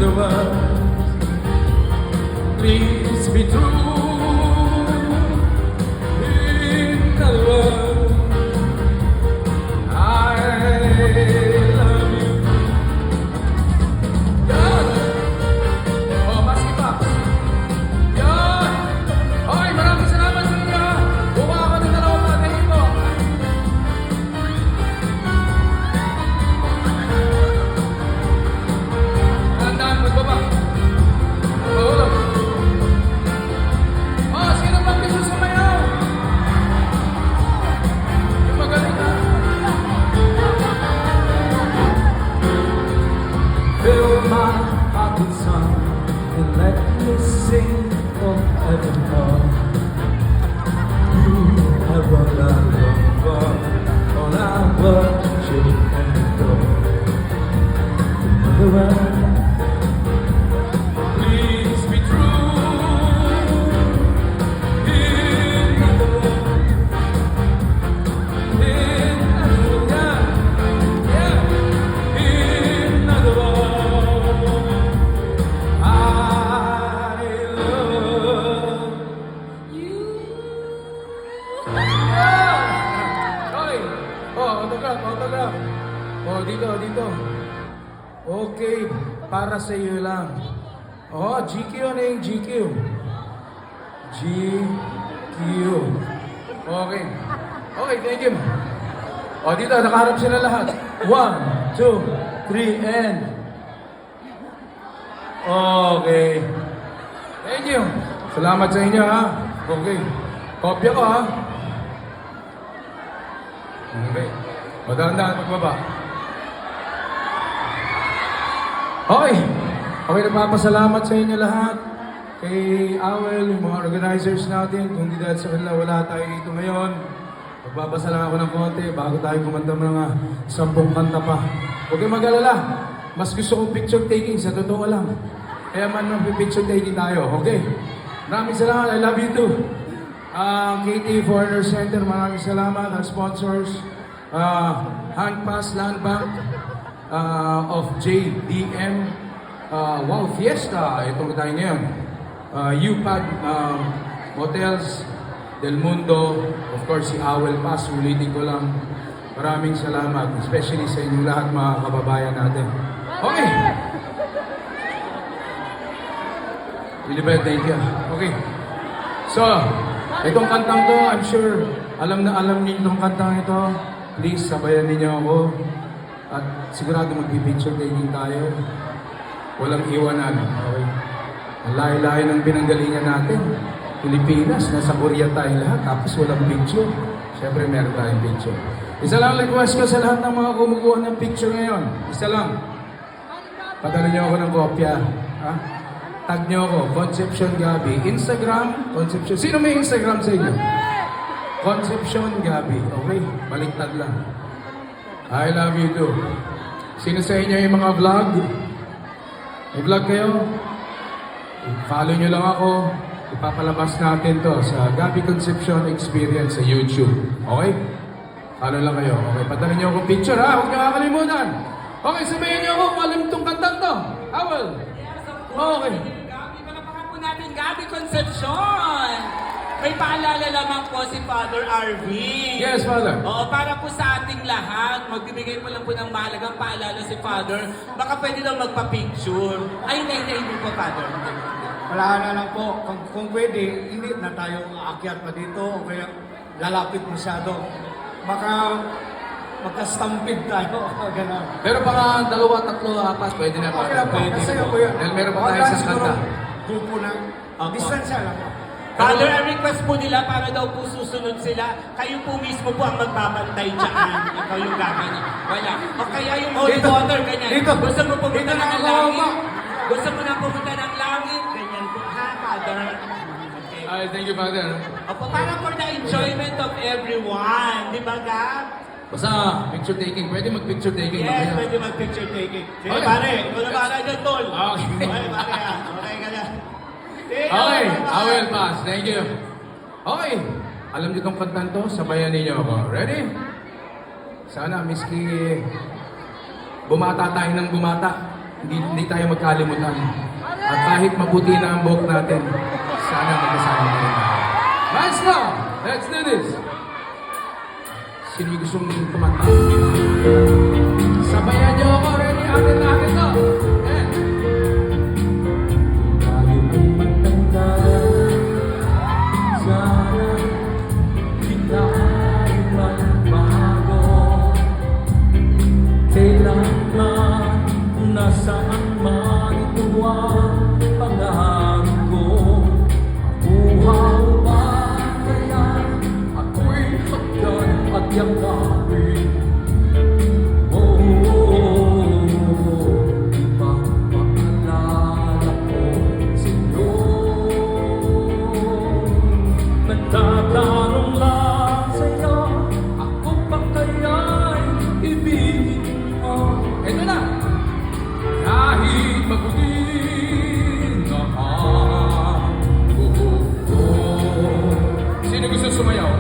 other words, please be true. In other words, I love you. Yan! Oh, maski pa. Yan! Okay, maraming salamat sa inyo. Buka ako ng dalawang mga ito. Tandaan, magbaba. Oo. Oh, sino bang gusto sumayaw? Yung magaling na. Fill my heart with song and let me sing forevermore. You are all I long for, all I worship and adore. In other words, please be true. In other words, yeah. In other words, I love you. Okay. Oh, autograph. Oh, dito. Okay, para sa iyo lang. Oh, GQ ano yung GQ? GQ. Okay. Okay, thank you. Oh, dito, nakaharap sila lahat. 1, 2, 3, and... Okay. Thank you. Salamat sa inyo, ha? Okay. Kopya ko, ha? Okay. Madaan-daan magbaba. Okay. Okay, nagpapasalamat sa inyo lahat. Kay Awel, yung mga organizers natin. Kung di dahil sa kanila, wala tayo dito ngayon. Magbabasa lang ako ng konti bago tayo kumanta ng mga 10 kanta pa. Huwag kayong mag-alala. Mas gusto kong picture taking, sa totoo lang. Kaya man picture taking tayo, okay? Maraming salamat, I love you too. KT Foreigner Center, maraming salamat. Our sponsors, Handpass Land Bank of JDM, Wow Fiesta, itong tayo ngayon. UPAD Hotels, Del Mundo, of course si Awel Pass, ulitin ko lang. Maraming salamat, especially sa inyong lahat mga kababayan natin. Okay! Bilibet, thank you. Okay. So, itong kantang to, I'm sure, alam na alam niyo itong kantang ito. Please, sabayan niyo ako. At sigurado magpipicture taking tayo. Walang iwanan. Okay. Ang layo-layo ng pinanggalingan natin. Pilipinas, nasa Korea tayong lahat, tapos walang picture. Siyempre, meron tayong picture. Isa lang request ko sa lahat ng mga kumukuha ng picture ngayon. Isa lang. Padala niyo ako ng kopya. Ha? Tag niyo ako, Concepcion Gabi. Instagram, Concepcion. Sino may Instagram sa inyo? Concepcion Gabi. Okay, baliktad lang. I love you too. Sino sa inyo yung mga vlog? May vlog kayo? Follow nyo lang ako. Ipapalabas natin to sa Gabi Concepcion Experience sa YouTube. Okay? Follow lang kayo. Okay, padala nyo akong picture ha. Huwag nyo kakalimutan. Okay, sabihin nyo ako kung alam itong kantang to. Awel. Okay. Gabi, palakpakan po natin, Gabi Concepcion! May paalala lamang po si Father Arvin. Yes, Father. Oo, para po sa ating lahat, magbibigay po lang po ng mahalagang paalala si Father. Baka pwede lang magpa-picture. Ay, hindi po, Father. Wala na lang po. Kung pwede, hindi na tayo aakyat pa dito o kaya lalapit masyado. Baka magka-stampede tayo. Ganun. Pero baka 2, 3 apas, pwede na. Okay lang po. Kasi ako yan. Dahil meron pa tayo sa kanta. Grupo na. Distansya lang po. Father, ang request po nila para daw po susunod sila, kayo po mismo po ang magbabantay dyan. Ikaw yung gagawin. Wala. O kaya yung holy Dito. water, ganyan. Dito. Gusto mo pumunta Dito ng na ako, langit. ma. Gusto mo na pumunta ng langit. Ganyan po. Ha, Father? Okay. Ay, thank you, Father. Opo, para for the enjoyment of everyone. Di ba, Gab? Basta, picture taking. Pwede mag-picture taking. Yes, mamaya. pwede mag-picture taking. Sige, Okay. pare. Ikaw na para dyan, tol. Okay. Okay, pare. Okay ka na. Sige, Okay, pare. Awel Pass. Thank you. Okay. Alam niyo itong kantan to? Sabayan ninyo ako. Ready? Sana, miski bumata tayo ng bumata. hindi tayo magkalimutan. At kahit mabuti na ang buhok natin, sana magkasama pa rin tayo. Maestro, let's do this! Sino yung gustong kumanta? Sabayan niyo ako, ready? Akin na to! Yeah. Tayo ay magtanda, sana di tayo magbago. Kailangan nasaan man ito ang pangarap ko. Buhaw pa kaya ako'y hagdan at yakapin. Ipapaalala ko sa'yo. Nagtatanong lang sa'yo, ako pa kaya'y ibigin mo? Ito na! Kahit mabuti na ang buhok ko. Sino gusto sumayaw?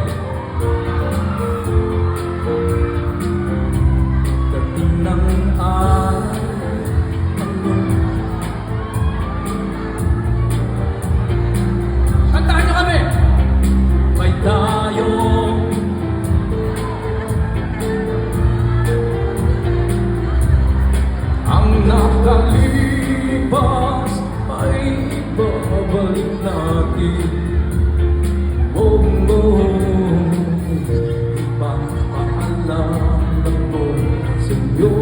Dating ng araw, Kantahan niyo kami! may tayong ang nakalipas ay ibabalik natin. Oh, ipapaalala ko sa'yo.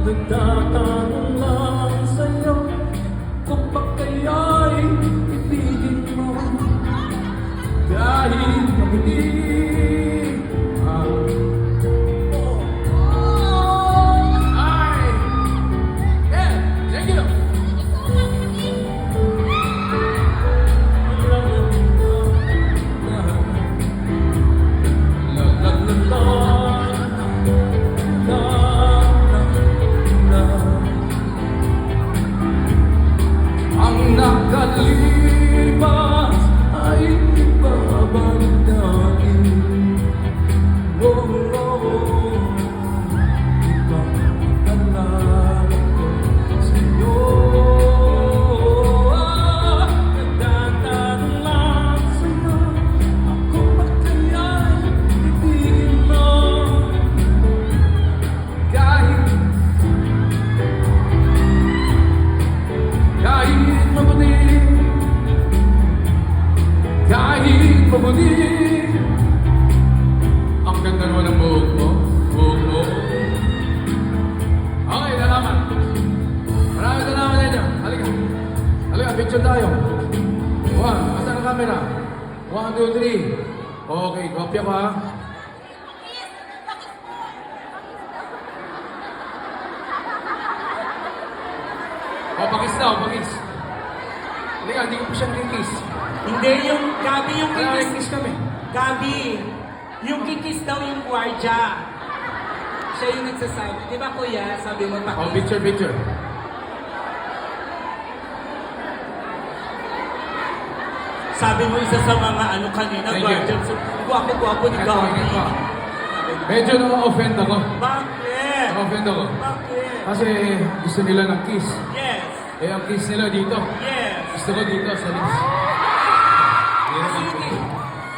Nagtatanong lang sa'yo, kung pa kaya'y ibigin mo. Kahit mabuti ang Ay! Yeah! Thank you! ang nakalipas ay ibabalik natin. Ipapaalala ko sa'yo. Nagtatanong lang sa'yo, ako pa kaya'y ibigin mo? Kahit mabuti, kahit mabuti. Ang ganda naman ng buhok mo. Buhok mo. Okay, salamat. Maraming salamat sa inyo. Halika. Halika, picture tayo. One, asan ang camera? 1, 2, 3. Okay, kopya ko ha. O, pakis na, pakis. Halika, hindi ko pa siya kikiss. Hindi, yung Gabi yung Kaya kikis. kiss kami. Gabi, yung kikis daw yung gwardya. Siya yung nagsasabi. Di ba kuya, sabi mo pa. O, picture, picture. Sabi mo isa sa mga ano kanina, Thank you. guardian. So, gwapo-gwapo ni Ito, Gabi. ito. Medyo na-offend ako. Bakit? Na-offend ako. Bakit? Kasi gusto nila ng kiss. Yes. Eh, ang kiss nila dito. Yes. Gusto ko dito sa lips. Bira lang, Sige. bira.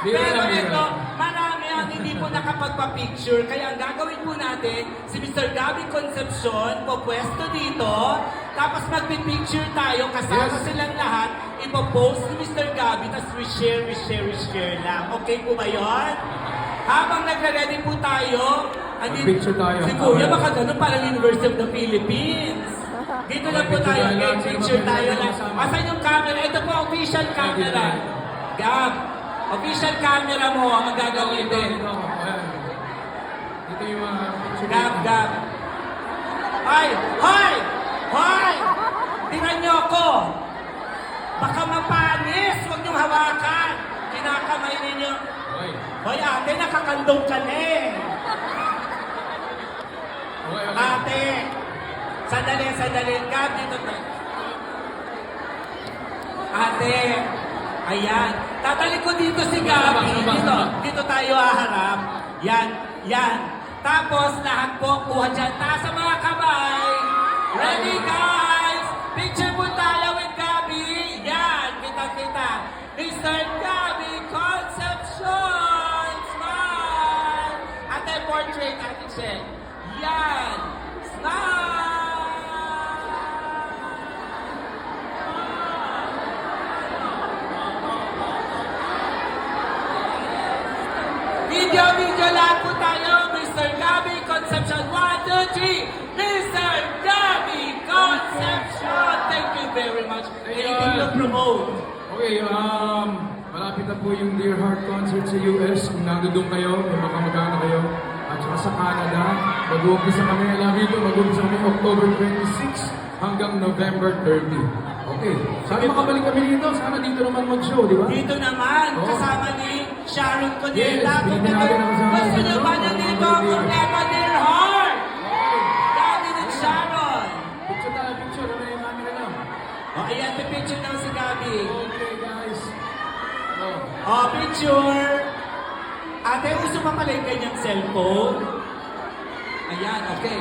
Bira Pero lang, bira ito, lang. marami ang hindi po nakapagpa-picture. Kaya ang gagawin po natin, si Mr. Gabi Concepcion, pupwesto dito. Tapos magpipicture tayo, kasama Yes. silang lahat. Ipopost ni Mr. Gabi, tapos we-share lang. Okay po ba yun? Habang nagre-ready po tayo, Mag-picture tayo. Si Kuya, baka ganun parang University of the Philippines. Dito lang po tayo, Mag-picture tayo okay, lang, picture sino tayo mag-picture lang. kasama? Asan yung camera? Ito po, official camera. Gab, official camera mo ang Dito, gagamitin. dito ako. Ayan. Dito yung mga picture. Gab. Ay! Hoy! Hoy! Tingnan niyo ako! Baka mapanis! Huwag niyong hawakan! Kinakamay ninyo. Okay. Hoy ate, nakakandong ka na eh! Okay, okay. Ate! Sandali. Gab, dito tayo. Ate! Ayan. Tatalik ko dito si Gabi. Dito tayo haharap. Yan. Tapos lahat po kuha dyan. Taas ang mga kamay. check. Yan! Smile! Video lahat po tayo. Mr. Gabby Concepcion. 1, 2, 3. Mr. Gabby Concepcion. Thank you very much. Anything to promote? Okay, malapit na po yung Dear Heart concert sa US. Kung nandun kayo, may makamagana kayo. At saka sa Canada, mag-uumpisa kami, alam dito, mag-uumpisa kami October 26 hanggang November 30. Okay, sana makabalik kami dito. Sana dito naman mag-show, di ba? Dito naman, Oo. kasama ni Sharon Yes, Codilla. bigyan natin ang kasama Gusto si nyo ba Sharon. na dito ang kompleto Dear Heart? Gabby at Sharon. Picture tayo, picture. Ano yung camera nyo? O, ayan, pipicture daw si Gabby. Okay, guys. Oh. O, picture. Ate, gusto pa pala yung kanyang cellphone? Ayan, okay.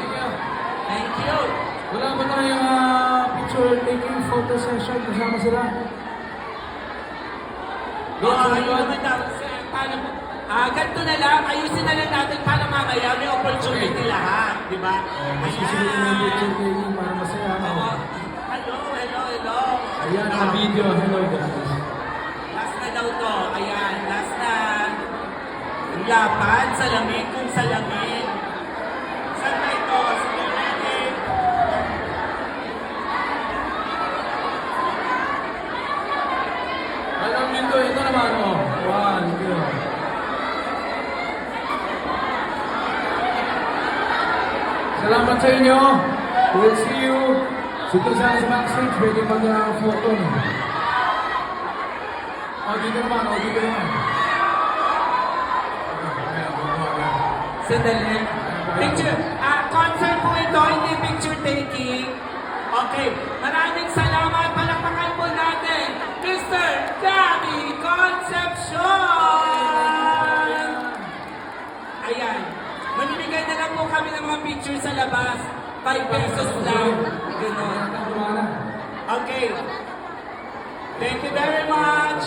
Thank you. Wala ba tayong picture taking photo session kasama sila? Ayun naman daw. Paano po? Ganito na lang, ayusin na lang natin para mamaya may opportunity lahat, di ba? Mas gusto ko yung picture taking para masaya. Oo. Hello. Ayan ang video. Hello guys. Last na daw to. Ayan, last na. Yung lapad, salamin kung salamin. Saan na ito? Sige natin. Alam nyo ito naman oh. One, two. Salamat sa inyo. We'll see you. Dito sana sa backstage. Pwede mag-photo. Dito naman. Dito naman. Sandali. Picture. Concert po ito, hindi picture taking. Okay. Maraming salamat. Palakpakan po natin. Mr. Gabby Concepcion! Ayan. Manibigay na lang po kami ng mga picture sa labas. 5 pesos lang. Ganon. Okay. Thank you very much.